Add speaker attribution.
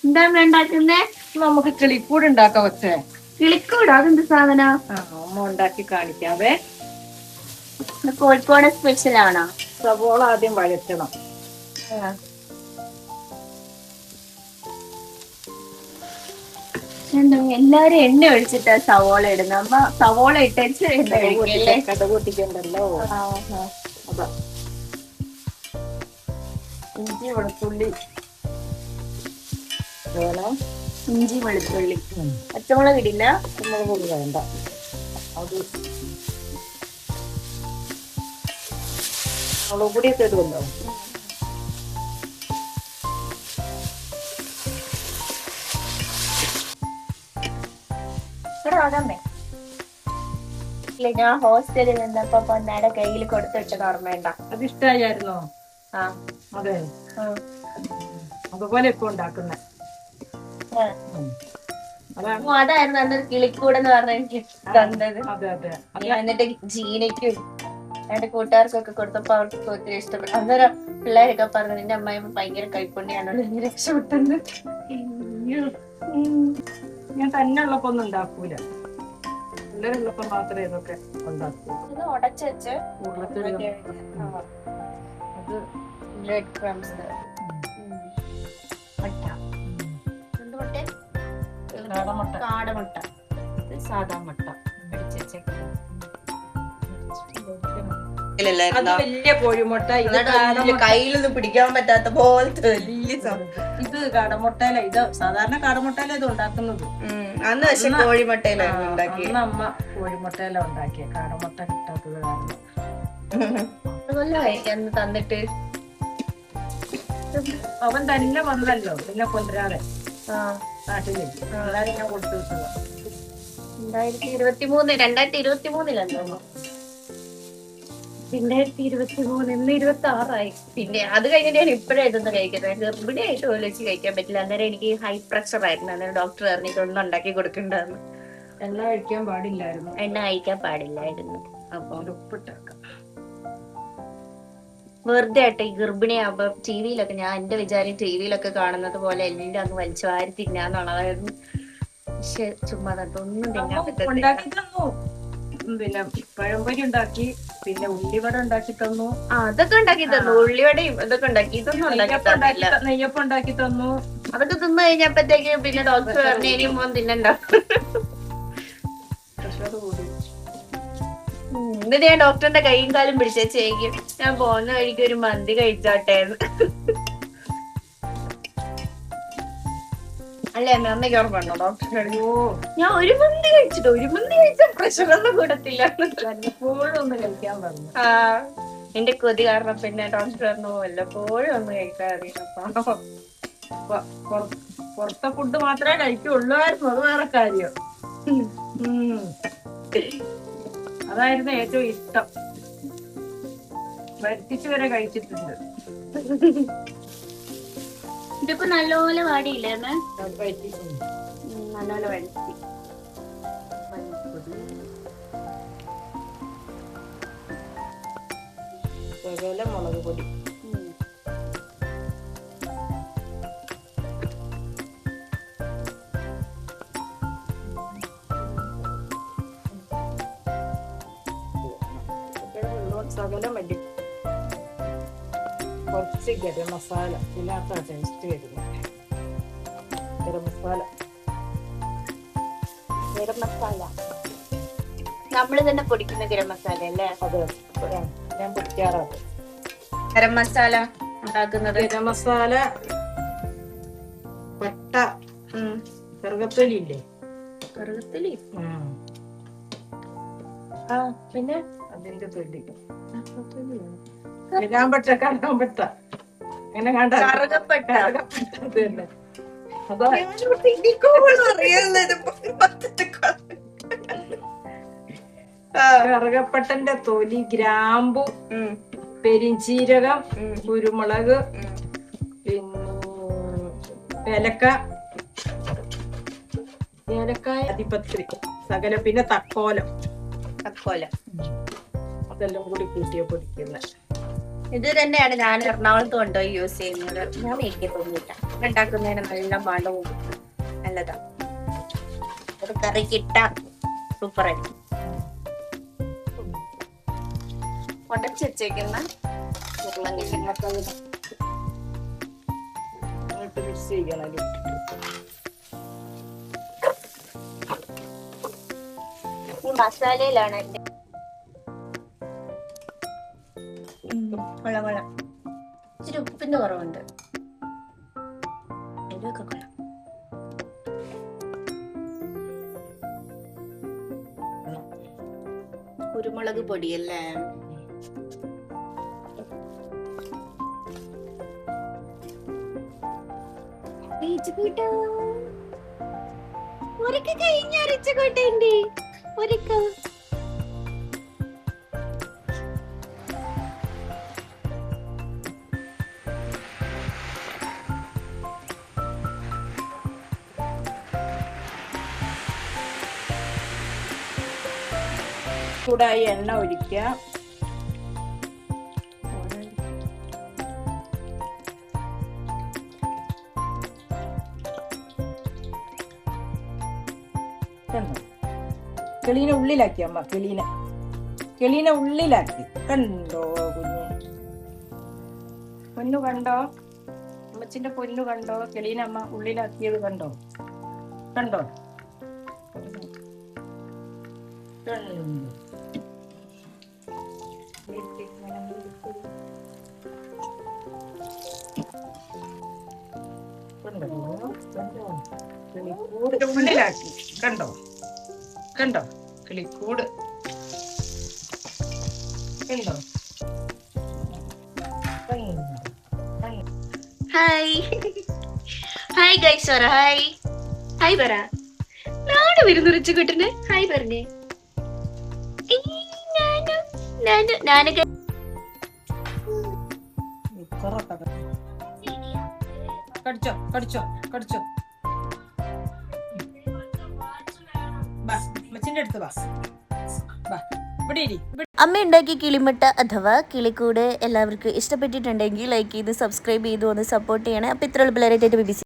Speaker 1: എന്താ ഉണ്ടാക്കുന്നേ?
Speaker 2: നമുക്ക് കിളിക്കൂട് ഉണ്ടാക്കാം വെച്ചേ.
Speaker 1: കിളിക്കൂടോ? അതെന്ത് സാധന?
Speaker 2: അമ്മ ഉണ്ടാക്കി കാണിക്കാവേ.
Speaker 1: കോഴിക്കോട് സ്പെഷ്യൽ ആണോ?
Speaker 2: സവോള ആദ്യം വഴറ്റണം.
Speaker 1: എല്ലാരും എണ്ണ ഒഴിച്ചിട്ടാ സവോള ഇടുന്നത്. അമ്മ സവോള ഇട്ടേച്ച്
Speaker 2: കടുക് പൊട്ടിക്കണ്ടല്ലോ. അതാ ഇഞ്ചി വെളുത്തുള്ളി വേണം.
Speaker 1: ഇഞ്ചി വെളുത്തുള്ളി. പച്ചമുളക് ഇടില്ല?
Speaker 2: പച്ചമുളക് വേണ്ട. അത് മുളക് പൊടിയൊക്കെ ഇടുമല്ലോ.
Speaker 1: ഇല്ല, ഞാൻ ഹോസ്റ്റലിൽ നിന്നപ്പോ പൊന്നാടെ കയ്യിൽ കൊടുത്തിട്ടത് ഓർമ്മയുണ്ട?
Speaker 2: അത് ഇഷ്ടായിരുന്നോ?
Speaker 1: ആ
Speaker 2: അതെ, അതുപോലെ ഇപ്പൊ ഉണ്ടാക്കുന്ന
Speaker 1: അതായിരുന്നു അന്ന് കിളിക്കൂടെന്ന് പറഞ്ഞ എനിക്ക് തന്നത്. എന്നിട്ട് ജീനയ്ക്കും എന്റെ കൂട്ടുകാർക്കൊക്കെ കൊടുത്തപ്പോ അവർക്ക് ഒത്തിരി ഇഷ്ടപ്പെട്ടു. അന്നേരം പിള്ളേരൊക്കെ പറഞ്ഞു നിന്റെ അമ്മായിമ്മ ഭയങ്കര കൈപ്പുണ്യാണല്ലോ, നീ രക്ഷപ്പെട്ടെന്ന്.
Speaker 2: ഞാൻ തന്നെ ഉള്ളപ്പോ ഒന്നും ഉണ്ടാക്കൂല, പിള്ളേരുള്ളപ്പോ മാത്രമേ ഇതൊക്കെ ഉണ്ടാക്കൂ.
Speaker 1: ഇത് ഉടച്ചു വെച്ച്
Speaker 2: അത്
Speaker 1: ബ്രെഡ് ക്രംസ്, കാടമുട്ട, സാധാ മുട്ട
Speaker 2: വലിയ കോഴിമുട്ട.
Speaker 1: കയ്യിലൊന്നും പിടിക്കാൻ പറ്റാത്ത പോലത്തെ വലിയ
Speaker 2: ഇത് കാടമുട്ടയില. ഇത് സാധാരണ കാടമുട്ടയില ഇത് ഉണ്ടാക്കുന്നത്.
Speaker 1: അന്ന് പക്ഷെ കോഴിമുട്ടയിലായിരുന്നു ഉണ്ടാക്കി.
Speaker 2: അന്ന് അമ്മ കോഴിമുട്ടയില ഉണ്ടാക്കിയ, കാടമുട്ട കിട്ടാത്തത് കാരണം.
Speaker 1: തന്നിട്ട്
Speaker 2: അവൻ തന്നെ വന്നല്ലോ, പിന്നെ കൊണ്ടുവരാതെ നാട്ടില്. എല്ലാരും ഞാൻ കൊടുത്തു വിട്ടതാ.
Speaker 1: 2023 ഇന്ന് 26 പിന്നെ അത് കഴിഞ്ഞിട്ട് ഞാൻ ഇപ്പഴേ ഇതൊന്നും കഴിക്കുന്നത്. ഗർഭിണിയായിട്ട് പോലും വെച്ച് കഴിക്കാൻ പറ്റില്ല. അന്നേരം എനിക്ക് ഹൈ പ്രഷർ ആയിരുന്നു. അന്നേരം ഡോക്ടർ പറഞ്ഞിട്ട് ഒന്നും ഉണ്ടാക്കി കൊടുക്കണ്ടെന്ന്.
Speaker 2: എണ്ണ കഴിക്കാൻ പാടില്ലായിരുന്നു.
Speaker 1: എണ്ണ കഴിക്കാൻ പാടില്ലായിരുന്നു. അപ്പൊ
Speaker 2: ഉപ്പിട്ടേക്കാം.
Speaker 1: വെറുതെ ആട്ടെ ഈ ഗർഭിണിയാകുമ്പോ ടിവിയിലൊക്കെ, ഞാൻ എന്റെ വിചാരം ടിവിയിലൊക്കെ കാണുന്നത് പോലെ എല്ലാം അങ്ങ് വലിച്ചു വാരി തിന്നാന്നുള്ളതായിരുന്നു. പക്ഷെ ചുമ്മാ ഒന്നും തിന്നാൻ പറ്റത്തില്ല.
Speaker 2: പിന്നെ പഴംപൊരി ഉണ്ടാക്കി, പിന്നെ ഉള്ളിവട ഉണ്ടാക്കി തന്നു.
Speaker 1: അതൊക്കെ ഉണ്ടാക്കി തന്നു. ഉള്ളിവടയും ഇതൊക്കെ ഉണ്ടാക്കി. ഇതൊന്നും
Speaker 2: നെയ്യപ്പം ഉണ്ടാക്കി തന്നു.
Speaker 1: അതൊക്കെ തിന്നു കഴിഞ്ഞപ്പോഴത്തേക്ക് പിന്നെ ഡോക്ടർ പറഞ്ഞു ഇനി മോൻ തിന്നണ്ട. എന്നിട്ട് ഞാൻ ഡോക്ടറിന്റെ കൈയും കാലും പിടിച്ചേക്കും, ഞാൻ പോകുന്ന വഴിക്ക് ഒരു മന്തി കഴിച്ചോട്ടേന്ന്. അല്ലേ അമ്മ? അമ്മയ്ക്ക് ഓർമ്മ ഡോക്ടർ ഞാൻ ഒരു മന്തി കഴിച്ച പ്രഷറൊന്നും കൂടത്തില്ല.
Speaker 2: വല്ലപ്പോഴും ഒന്ന് കഴിക്കാൻ പറഞ്ഞു.
Speaker 1: എന്റെ കൊതി കാരണം പിന്നെ ഡോക്ടർ പറഞ്ഞു വല്ലപ്പോഴും ഒന്ന് കഴിക്കാൻ അറിയാം.
Speaker 2: പുറത്തെ ഫുഡ് മാത്രമേ കഴിക്കുള്ളായിരുന്നു, അത് വേറെ കാര്യം. അതായിരുന്നു ഏറ്റവും ഇഷ്ടം. വരുത്തിച്ച് വരെ കഴിച്ചിട്ടുണ്ട്.
Speaker 1: ഇതിപ്പോ നല്ലപോലെ വാടിയില്ലേ? നല്ലപോലെ വഴറ്റി.
Speaker 2: മുളക് പൊടി, ശകലം മല്ലി, കുറച്ച് ഗരം മസാല. ഇതിനകത്താ ടേസ്റ്റ് വരുന്നത്. ഗരം മസാല
Speaker 1: നമ്മള് തന്നെ പൊടിക്കുന്ന ഗരം മസാല അല്ലേ?
Speaker 2: അതെ, ഞാൻ പൊടിക്കാറുണ്ട്.
Speaker 1: ഗരം മസാല ഉണ്ടാക്കുന്നത്.
Speaker 2: ഗരം മസാല, പട്ട, കറുകത്തൊലി ഇല്ലേ?
Speaker 1: കറുകത്തൊലി. പിന്നെ
Speaker 2: അതിന്റെ തൊലി. കരാമ്പട്ട അങ്ങനെ കണ്ട
Speaker 1: കറുകപ്പട്ട.
Speaker 2: കറുകപ്പട്ടന്റെ തൊലി, ഗ്രാമ്പു, പെരിഞ്ചീരകം, കുരുമുളക്, പിന്നെ ഏലക്കായ, അരിപ്പത്രി, സകലം, പിന്നെ തക്കോലം. അതെല്ലാം കൂടി കൂട്ടിയ പൊടിക്കുന്ന.
Speaker 1: ഇത് തന്നെയാണ് ഞാൻ എറണാകുളത്ത് കൊണ്ടുപോയി യൂസ് ചെയ്യുന്നത്. ഞാൻ മേടിക്കത്തൊന്നുമില്ല. ഉണ്ടാക്കുന്നതിന് നല്ല മണവും നല്ലതാ. ഒരു കറി കിട്ടാ സൂപ്പറായിരിക്കും. ഉടച്ച് വെച്ചേക്കുന്ന
Speaker 2: മിക്സ് ചെയ്യണം.
Speaker 1: ഈ മസാലയിലാണ് എന്റെ കൊള്ളാം കൊള്ളാം. ഇച്ചിരി ഉപ്പിന്റെ കുറവുണ്ട്. എരിവൊക്കെ കൊള്ളാം. കുരുമുളക് പൊടിയല്ലേ? ഒരൊക്കെ കഴിഞ്ഞ അരച്ചുകൂട്ടുണ്ട്. ഒരൊക്കെ
Speaker 2: ചൂടായി എണ്ണ ഒഴിക്കുക. കിളീനെ ഉള്ളിലാക്കി അമ്മ, കിളീനെ ഉള്ളിലാക്കി. കണ്ടോ കുഞ്ഞ്? പൊന്നു കണ്ടോ? അമ്മച്ചിന്റെ പൊന്നു കണ്ടോ? കിളീനെ അമ്മ ഉള്ളിലാക്കിയത് കണ്ടോ? കണ്ടോ? ഉള്ളിലാക്കി. കണ്ടോ? കണ്ടോ? കിളിക്കൂട് കണ്ടോ?
Speaker 1: ഹായ് ഹായ് ഗൈസ് പറ. ഹായ് ഹായ് പറ. നാട് വരുന്നു റിച്ചുകുട്ടന്. ഹായ് പറഞ്ഞേ. ഞാനൊക്കെ
Speaker 2: കടിച്ചോ കടിച്ചോ കടിച്ചോ. മച്ചിന്റെ അടുത്ത് വാ. ഇവിടെ ഇരി.
Speaker 1: അമ്മ ഉണ്ടാക്കിയ കിളിമുട്ട അഥവാ കിളിക്കൂട് എല്ലാവർക്കും ഇഷ്ടപ്പെട്ടിട്ടുണ്ടെങ്കിൽ ലൈക്ക് ചെയ്ത് സബ്സ്ക്രൈബ് ചെയ്ത് ഒന്ന് സപ്പോർട്ട് ചെയ്യണേ. അപ്പോൾ ഇത്ര പിള്ളേരായിട്ട് BBC